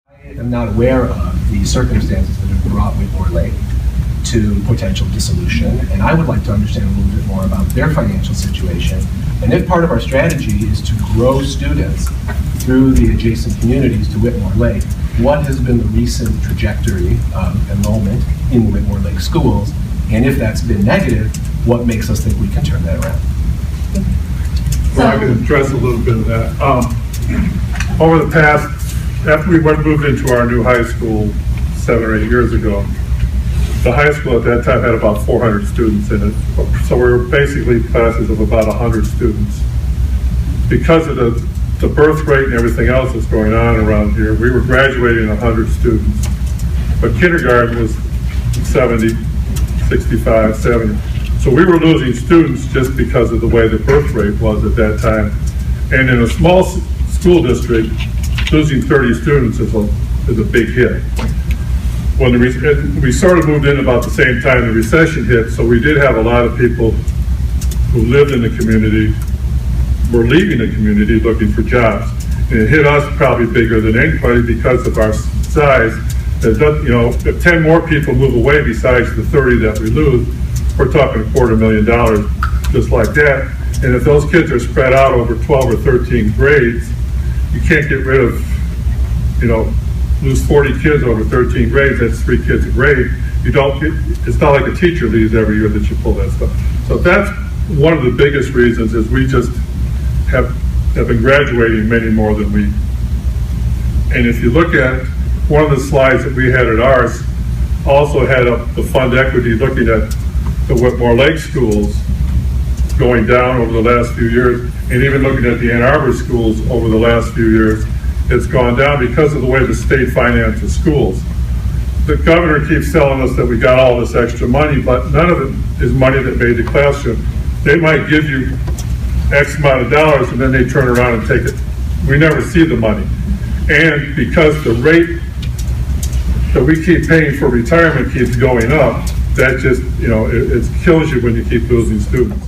I am not aware of the circumstances that have brought Whitmore Lake to potential dissolution, and I would like to understand a little bit more about their financial situation. And if part of our strategy is to grow students through the adjacent communities to Whitmore Lake, what has been the recent trajectory of enrollment in the Whitmore Lake schools? And if that's been negative, what makes us think we can turn that around? Well, I can address a little bit of that. Over the past, after we moved into our new high school 7 or 8 years ago, the high school at that time had about 400 students in it. So we were basically classes of about 100 students. Because of the birth rate and everything else that's going on around here, we were graduating 100 students. But kindergarten was 70, 65, 70. So we were losing students just because of the way the birth rate was at that time. And in a small school district, losing 30 students is a big hit. When we sort of moved in about the same time the recession hit, so we did have a lot of people who lived in the community, were leaving the community looking for jobs. And it hit us probably bigger than anybody because of our size. If 10 more people move away besides the 30 that we lose, we're talking $250,000 just like that. And if those kids are spread out over 12 or 13 grades, you can't get rid of, lose 40 kids over 13 grades, that's 3 kids a grade. It's not like a teacher leaves every year that you pull that stuff. So that's one of the biggest reasons is we just have been graduating many more than we. And if you look at one of the slides that we had at ours, also had up the fund equity looking at the Whitmore Lake schools going down over the last few years, and even looking at the Ann Arbor schools over the last few years, it's gone down because of the way the state finances schools. The governor keeps telling us that we got all this extra money, but none of it is money that made the classroom. They might give you X amount of dollars and then they turn around and take it. We never see the money. And because the rate that we keep paying for retirement keeps going up, that just, it kills you when you keep losing students.